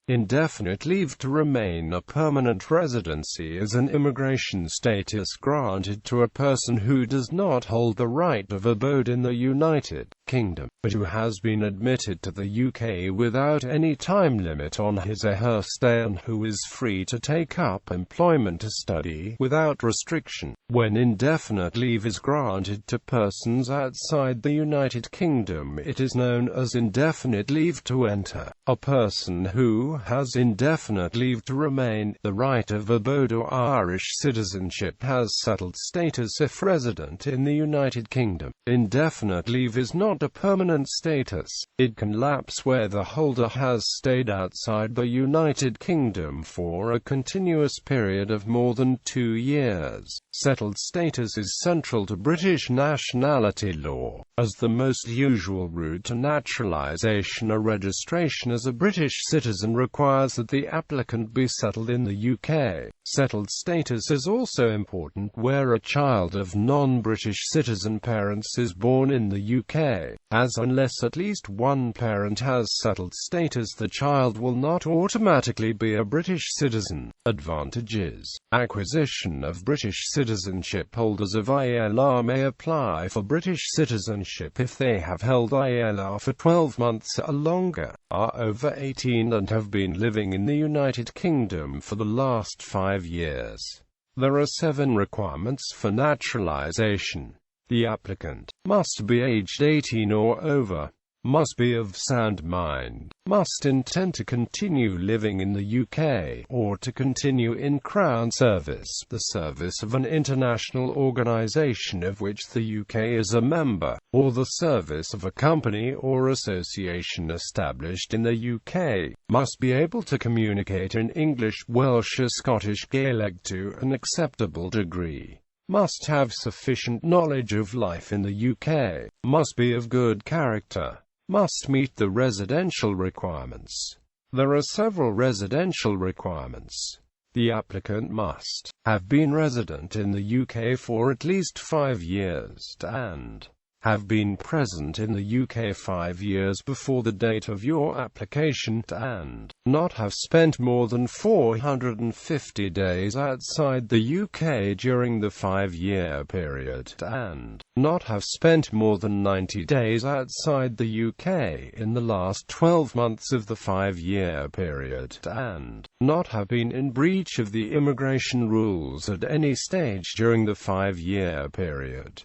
Indefinite leave to remain. A permanent residency is an immigration status granted to a person who does not hold the right of abode in the United Kingdom, but who has been admitted to the UK without any time limit on his or her stay and who is free to take up employment or study without restriction. When indefinite leave is granted to persons outside the United Kingdom, it is known as indefinite leave to enter. A person who has indefinite leave to remain, the right of abode or Irish citizenship, has settled status if resident in the United Kingdom. Indefinite leave is not a permanent status. It can lapse where the holder has stayed outside the United Kingdom for a continuous period of more than 2 years. Settled status is central to British nationality law. As the most usual route to naturalization, a registration as a British citizen requires that the applicant be settled in the UK. Settled status is also important where a child of non-British citizen parents is born in the UK, as unless at least one parent has settled status, the child will not automatically be a British citizen. Advantages: acquisition of British citizenship. Holders of ILR may apply for British citizenship if they have held ILR for 12 months or longer, are over 18 and have been living in the United Kingdom for the last 5 years. There are 7 requirements for naturalization. The applicant must be aged 18 or over, must be of sound mind, must intend to continue living in the UK, or to continue in Crown service, the service of an international organisation of which the UK is a member, or the service of a company or association established in the UK, must be able to communicate in English, Welsh or Scottish Gaelic to an acceptable degree, must have sufficient knowledge of life in the UK, must be of good character, must meet the residential requirements. There are several residential requirements. The applicant must have been resident in the UK for at least 5 years and have been present in the UK 5 years before the date of your application, and not have spent more than 450 days outside the UK during the 5-year period, and not have spent more than 90 days outside the UK in the last 12 months of the 5-year period, and not have been in breach of the immigration rules at any stage during the 5-year period.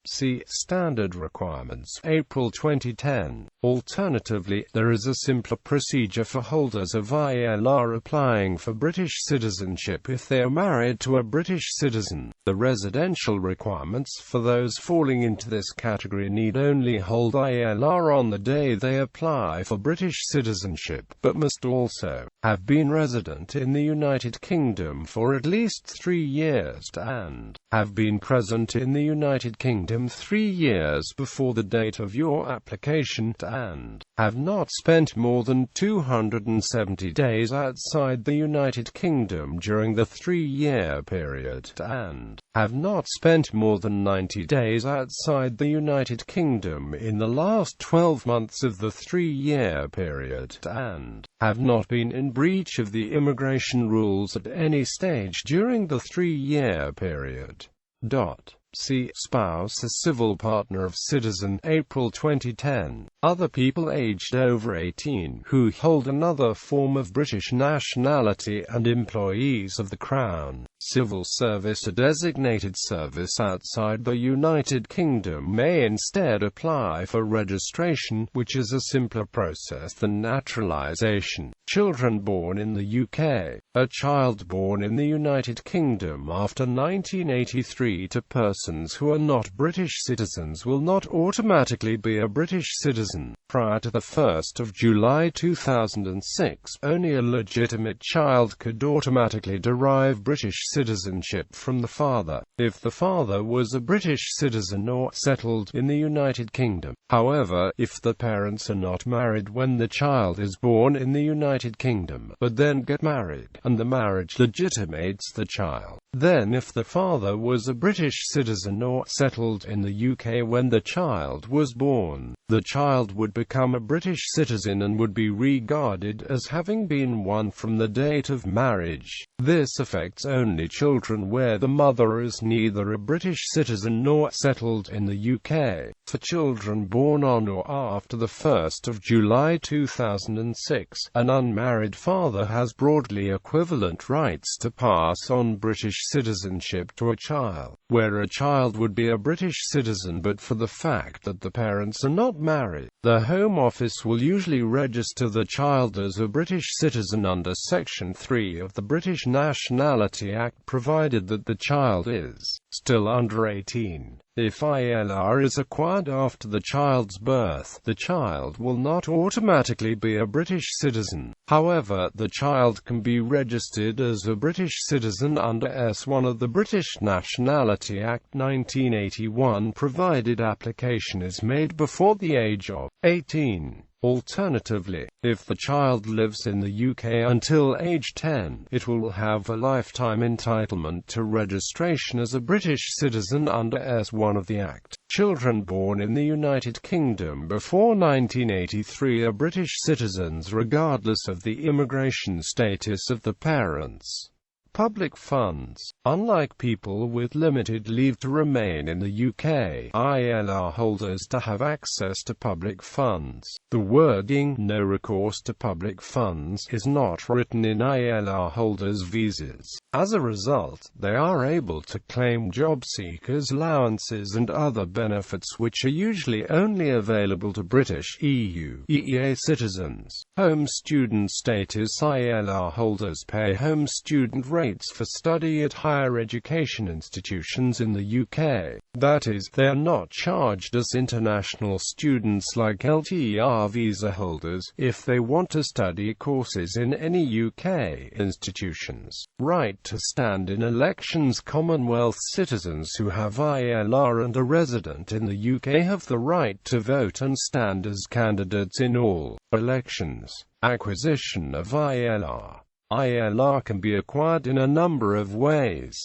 See Standard Requirements, April 2010. Alternatively, there is a simpler procedure for holders of ILR applying for British citizenship if they are married to a British citizen. The residential requirements for those falling into this category need only hold ILR on the day they apply for British citizenship, but must also have been resident in the United Kingdom for at least 3 years and have been present in the United Kingdom 3 years before the date of your application, and have not spent more than 270 days outside the United Kingdom during the 3-year period, and have not spent more than 90 days outside the United Kingdom in the last 12 months of the 3-year period, and have not been in breach of the immigration rules at any stage during the 3-year period. See Spouse, a civil partner of citizen, April 2010. Other people aged over 18 who hold another form of British nationality and employees of the Crown, civil service or designated service outside the United Kingdom may instead apply for registration, which is a simpler process than naturalization. Children born in the UK. A child born in the United Kingdom after 1983 to persons who are not British citizens will not automatically be a British citizen. Prior to the 1st of July 2006, only a legitimate child could automatically derive British citizenship from the father, if the father was a British citizen or settled in the United Kingdom. However, if the parents are not married when the child is born in the United Kingdom, but then get married, and the marriage legitimates the child, then if the father was a British citizen or settled in the UK when the child was born, the child would become a British citizen and would be regarded as having been one from the date of marriage. This affects only children where the mother is neither a British citizen nor settled in the UK. For children born on or after the 1st of July 2006, an unmarried father has broadly equivalent rights to pass on British citizenship to a child, where a child would be a British citizen but for the fact that the parents are not married. The Home Office will usually register the child as a British citizen under Section 3 of the British Nationality Act, provided that the child is still under 18. If ILR is acquired after the child's birth, the child will not automatically be a British citizen. However, the child can be registered as a British citizen under S1 of the British Nationality Act 1981, provided application is made before the age of 18. Alternatively, if the child lives in the UK until age 10, it will have a lifetime entitlement to registration as a British citizen under S1 of the Act. Children born in the United Kingdom before 1983 are British citizens regardless of the immigration status of the parents. Public funds. Unlike people with limited leave to remain in the UK, ILR holders to have access to public funds. The wording, "no recourse to public funds," is not written in ILR holders' visas. As a result, they are able to claim job seekers' allowances and other benefits which are usually only available to British EU, EEA citizens. Home student status. ILR holders pay home student rates for study at higher education institutions in the UK. That is, they are not charged as international students like LTR visa holders, if they want to study courses in any UK institutions. Right to stand in elections. Commonwealth citizens who have ILR and are resident in the UK have the right to vote and stand as candidates in all elections. Acquisition of ILR. ILR can be acquired in a number of ways.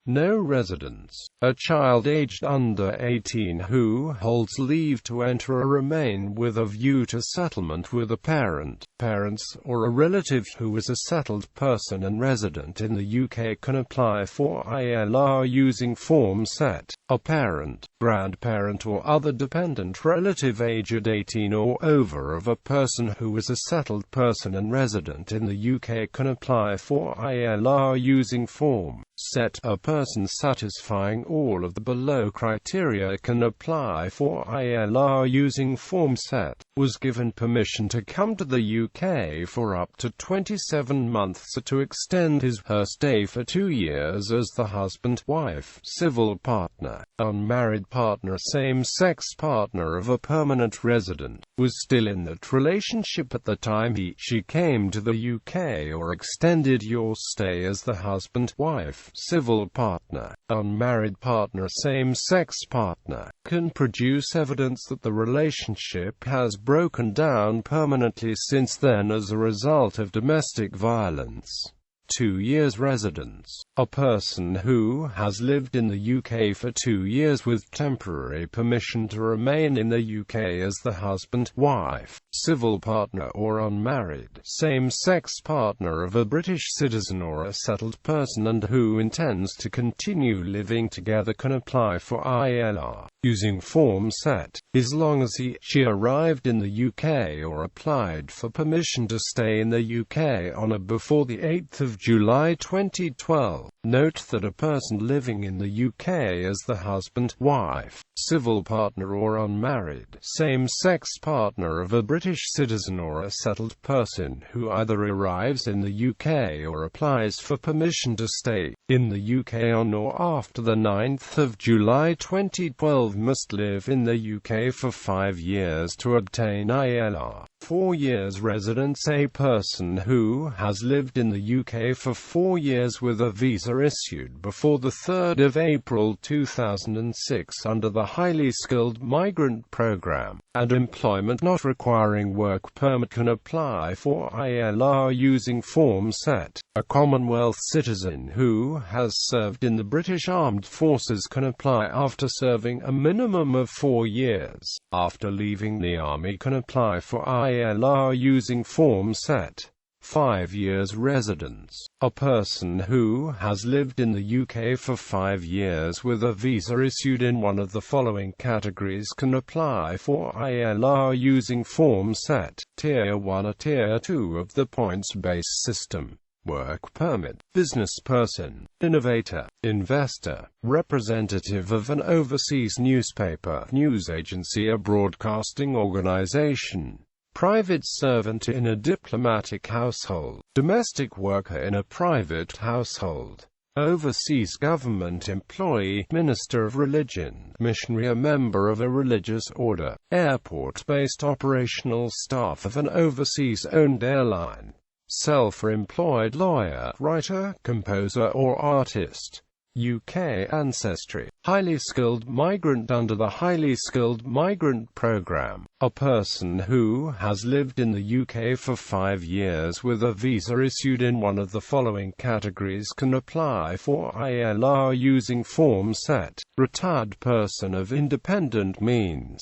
No residence. A child aged under 18 who holds leave to enter or remain with a view to settlement with a parent, parents, or a relative who is a settled person and resident in the UK can apply for ILR using Form Set. A parent, grandparent or other dependent relative aged 18 or over of a person who is a settled person and resident in the UK can apply for ILR using Form Set. A person satisfying all of the below criteria can apply for ILR using Form Set. Was given permission to come to the UK for up to 27 months or to extend his/her stay for 2 years as the husband, wife, civil partner, unmarried partner, same-sex partner of a permanent resident, was still in that relationship at the time he/she came to the UK, or extended your stay as the husband, wife, civil partner, unmarried partner, same-sex partner, can produce evidence that the relationship has broken down permanently since then as a result of domestic violence. 2 years residence. A person who has lived in the UK for 2 years with temporary permission to remain in the UK as the husband, wife, civil partner or unmarried, same-sex partner of a British citizen or a settled person and who intends to continue living together can apply for ILR using Form Set, as long as he/she arrived in the UK or applied for permission to stay in the UK on or before the 8th of July 2012. Note that a person living in the UK as the husband, wife, civil partner or unmarried, same-sex partner of a British citizen or a settled person who either arrives in the UK or applies for permission to stay in the UK on or after the 9th of July 2012 12 must live in the UK for 5 years to obtain ILR. 4 years residence. A person who has lived in the UK for 4 years with a visa issued before the 3rd of April 2006 under the Highly Skilled Migrant Program, and employment not requiring work permit can apply for ILR using Form Set. A Commonwealth citizen who has served in the British Armed Forces can apply after serving a minimum of 4 years. After leaving the Army can apply for ILR using Form Set. 5 years residence. A person who has lived in the UK for 5 years with a visa issued in one of the following categories can apply for ILR using Form Set. Tier 1 or Tier 2 of the points-based system. Work permit, business person, innovator, investor, representative of an overseas newspaper, news agency, a broadcasting organization, private servant in a diplomatic household, domestic worker in a private household, overseas government employee, minister of religion, missionary, a member of a religious order, airport-based operational staff of an overseas-owned airline, self-employed lawyer, writer, composer or artist. UK ancestry. Highly skilled migrant under the Highly Skilled Migrant Program. A person who has lived in the UK for 5 years with a visa issued in one of the following categories can apply for ILR using Form Set. Retired person of independent means.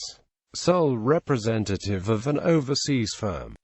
Sole representative of an overseas firm.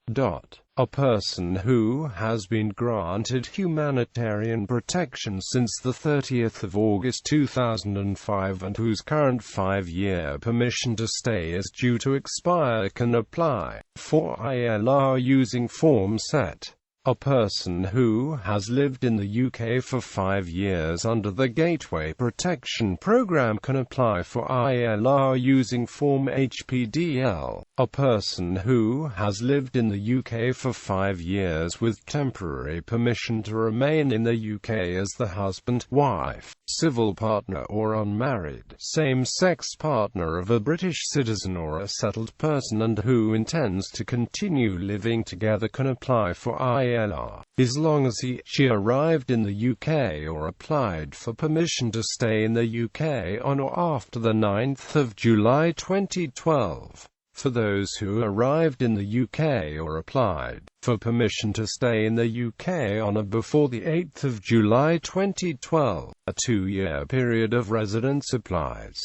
A person who has been granted humanitarian protection since the 30th of August 2005 and whose current 5-year permission to stay is due to expire can apply for ILR using Form Set. A person who has lived in the UK for 5 years under the Gateway Protection Programme can apply for ILR using Form HPDL. A person who has lived in the UK for 5 years with temporary permission to remain in the UK as the husband, wife, civil partner or unmarried, same-sex partner of a British citizen or a settled person and who intends to continue living together can apply for ILR, as long as she arrived in the UK or applied for permission to stay in the UK on or after the 9th of July 2012. For those who arrived in the UK or applied for permission to stay in the UK on or before the 8th of July 2012, a 2-year period of residence applies.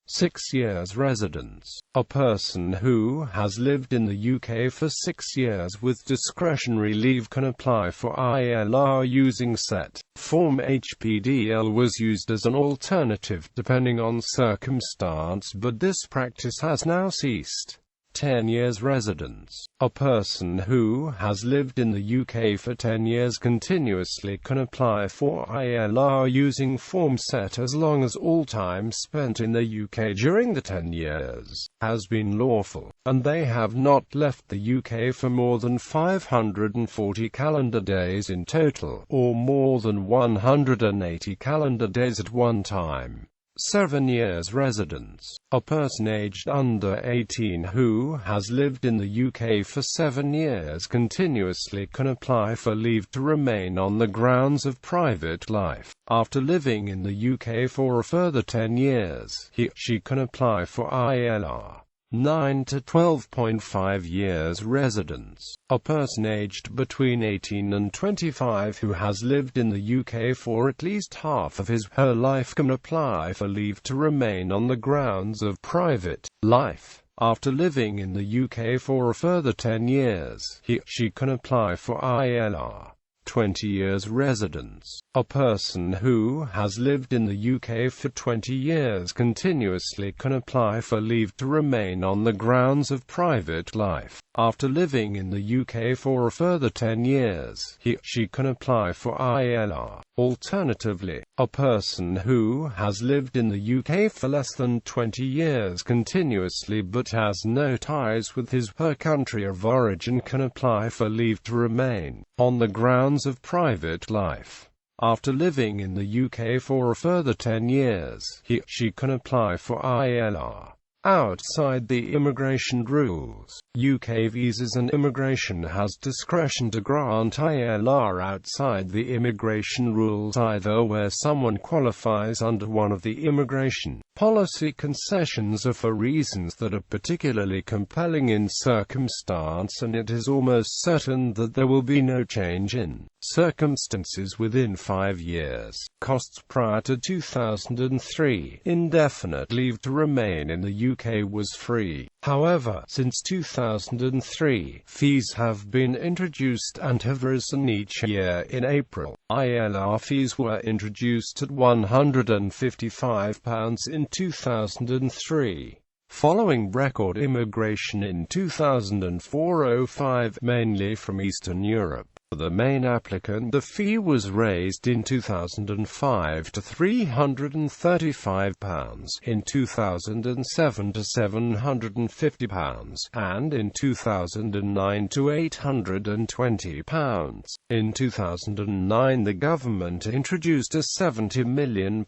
6 years residence. A person who has lived in the UK for 6 years with discretionary leave can apply for ILR using Set. Form HPDL was used as an alternative depending on circumstance, but this practice has now ceased. 10 years residence. A person who has lived in the UK for 10 years continuously can apply for ILR using Form Set as long as all time spent in the UK during the 10 years has been lawful, and they have not left the UK for more than 540 calendar days in total, or more than 180 calendar days at one time. 7 years residence. A person aged under 18 who has lived in the UK for 7 years continuously can apply for leave to remain on the grounds of private life. After living in the UK for a further 10 years, she can apply for ILR. 9 to 12.5 years residence. A person aged between 18 and 25 who has lived in the UK for at least half of her life can apply for leave to remain on the grounds of private life. After living in the UK for a further 10 years, she can apply for ILR. 20 years residence. A person who has lived in the UK for 20 years continuously can apply for leave to remain on the grounds of private life. After living in the UK for a further 10 years, she can apply for ILR. Alternatively, a person who has lived in the UK for less than 20 years continuously but has no ties with her country of origin can apply for leave to remain on the grounds of private life. After living in the UK for a further 10 years, she can apply for ILR. Outside the immigration rules, UK Visas and Immigration has discretion to grant ILR outside the immigration rules, either where someone qualifies under one of the immigration policy concessions or for reasons that are particularly compelling in circumstance, and it is almost certain that there will be no change in circumstances within 5 years. Costs. Prior to 2003, indefinite leave to remain in the UK was free. However, since 2003, fees have been introduced and have risen each year. In April, ILR fees were introduced at £155 in 2003. Following record immigration in 2004-05, mainly from Eastern Europe, for the main applicant, the fee was raised in 2005 to £335, in 2007 to £750, and in 2009 to £820. In 2009, the government introduced a £70 million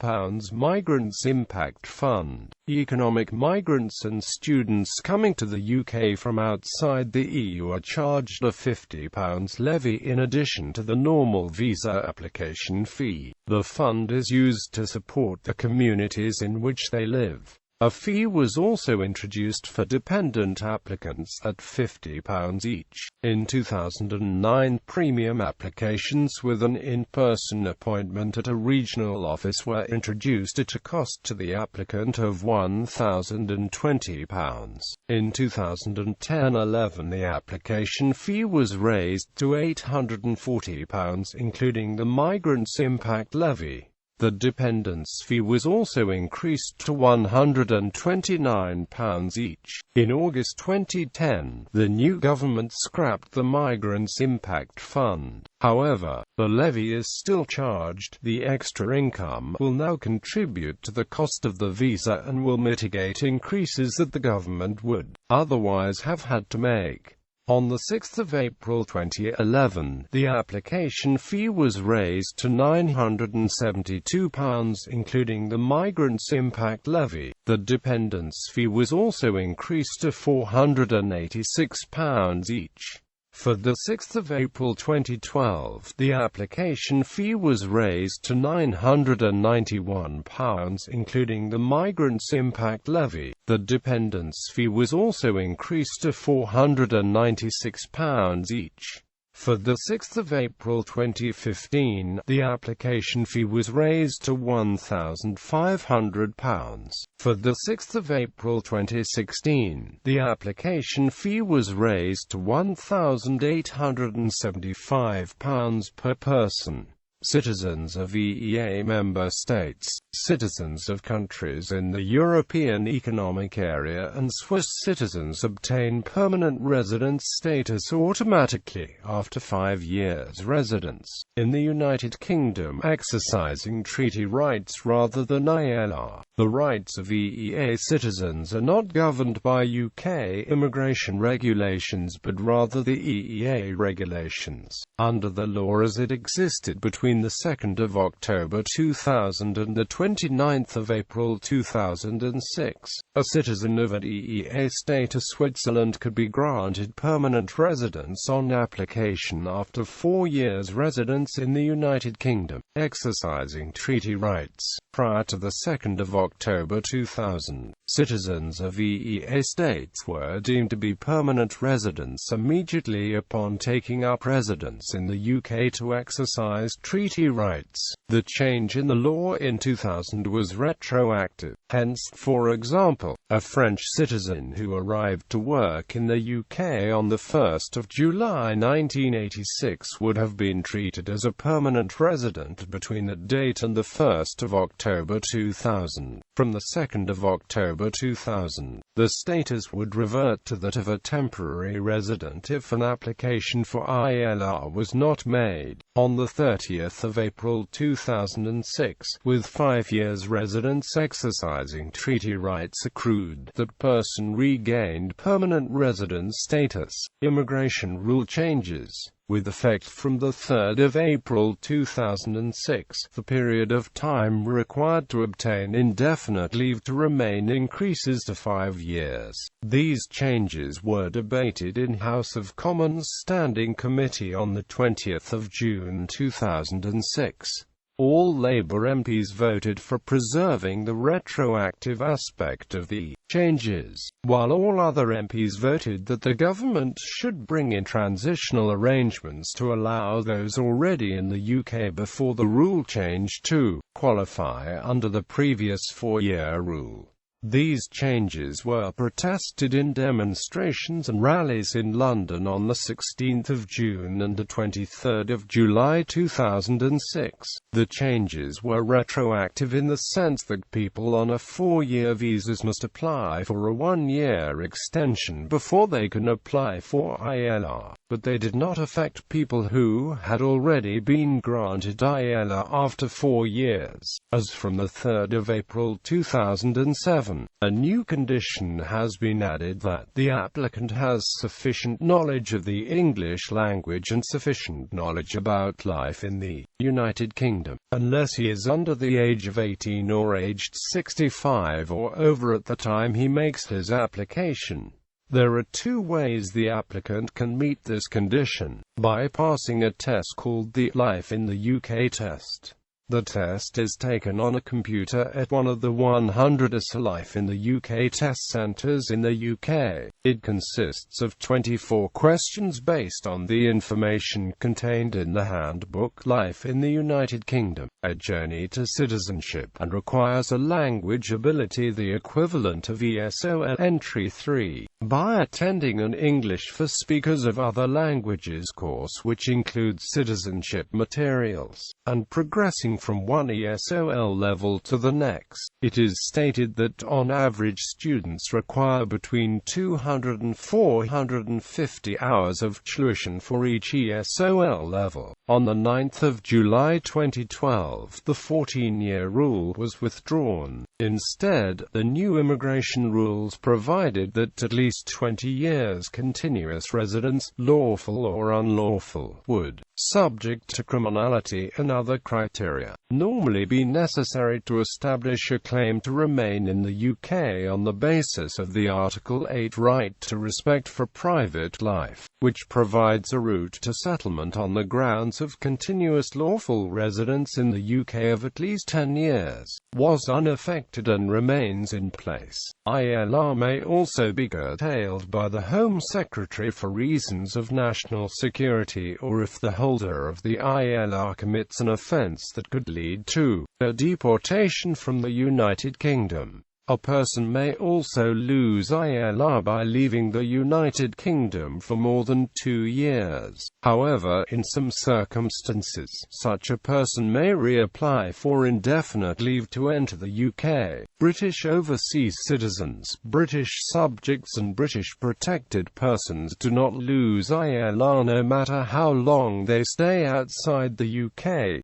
Migrants Impact Fund. Economic migrants and students coming to the UK from outside the EU are charged a £50 levy in addition to the normal visa application fee. The fund is used to support the communities in which they live. A fee was also introduced for dependent applicants at £50 each. In 2009, premium applications with an in-person appointment at a regional office were introduced at a cost to the applicant of £1,020. In 2010-11, the application fee was raised to £840, including the Migrants Impact Levy. The dependence fee was also increased to £129 each. In August 2010, the new government scrapped the Migrants Impact Fund. However, the levy is still charged. The extra income will now contribute to the cost of the visa and will mitigate increases that the government would otherwise have had to make. On 6 April 2011, the application fee was raised to £972, including the Migrants Impact Levy. The dependence fee was also increased to £486 each. For 6 April 2012, the application fee was raised to £991, including the Migrants Impact Levy. The dependence fee was also increased to £496 each. For 6 April 2015, the application fee was raised to £1,500. For 6 April 2016, the application fee was raised to £1,875 per person. Citizens of EEA member states, citizens of countries in the European Economic Area and Swiss citizens obtain permanent residence status automatically after 5 years residence in the United Kingdom, exercising treaty rights rather than ILR. The rights of EEA citizens are not governed by UK immigration regulations but rather the EEA regulations. Under the law as it existed between the 2nd of October 2000 and the 29th of April 2006, a citizen of an EEA state of Switzerland could be granted permanent residence on application after 4 years residence in the United Kingdom, exercising treaty rights. Prior to the 2nd of October 2000, citizens of EEA states were deemed to be permanent residents immediately upon taking up residence in the UK to exercise treaty rights. The change in the law in 2000 was retroactive. Hence, for example, a French citizen who arrived to work in the UK on 1 July 1986 would have been treated as a permanent resident between that date and 1 October 2000. From 2 October 2000, the status would revert to that of a temporary resident if an application for ILR was not made. On 30 April 2006, with 5 years residence exercising treaty rights accrued, that person regained permanent residence status. Immigration rule changes. with effect from the 3rd of April 2006. The period of time required to obtain indefinite leave to remain increases to 5 years. These changes were debated in House of Commons Standing Committee on the 20th of June 2006. All Labour MPs voted for preserving the retroactive aspect of the changes, while all other MPs voted that the government should bring in transitional arrangements to allow those already in the UK before the rule change to qualify under the previous 4-year rule. These changes were protested in demonstrations and rallies in London on the 16th of June and the 23rd of July 2006. The changes were retroactive in the sense that people on a 4-year visas must apply for a 1-year extension before they can apply for ILR, but they did not affect people who had already been granted ILR after 4 years. As from the 3rd of April 2007, a new condition has been added that the applicant has sufficient knowledge of the English language and sufficient knowledge about life in the United Kingdom, unless he is under the age of 18 or aged 65 or over at the time he makes his application. There are 2 ways the applicant can meet this condition: by passing a test called the Life in the UK test. The test is taken on a computer at one of the 100 Life in the UK test centres in the UK. It consists of 24 questions based on the information contained in the handbook Life in the United Kingdom, A Journey to Citizenship, and requires a language ability the equivalent of ESOL Entry 3. By attending an English for Speakers of Other Languages course which includes citizenship materials, and progressing from one ESOL level to the next. It is stated that on average students require between 200 and 450 hours of tuition for each ESOL level. On the 9th of July 2012, the 14-year rule was withdrawn. Instead, the new immigration rules provided that at least 20 years continuous residence, lawful or unlawful, would, subject to criminality and other criteria, normally be necessary to establish a claim to remain in the UK on the basis of the Article 8 right to respect for private life, which provides a route to settlement on the grounds of continuous lawful residence in the UK of at least 10 years, was unaffected and remains in place. ILR may also be curtailed by the Home Secretary for reasons of national security or if the holder of the ILR commits an offence that could lead to a deportation from the United Kingdom. A person may also lose ILR by leaving the United Kingdom for more than 2 years. However, in some circumstances, such a person may reapply for indefinite leave to enter the UK. British overseas citizens, British subjects and British protected persons do not lose ILR no matter how long they stay outside the UK.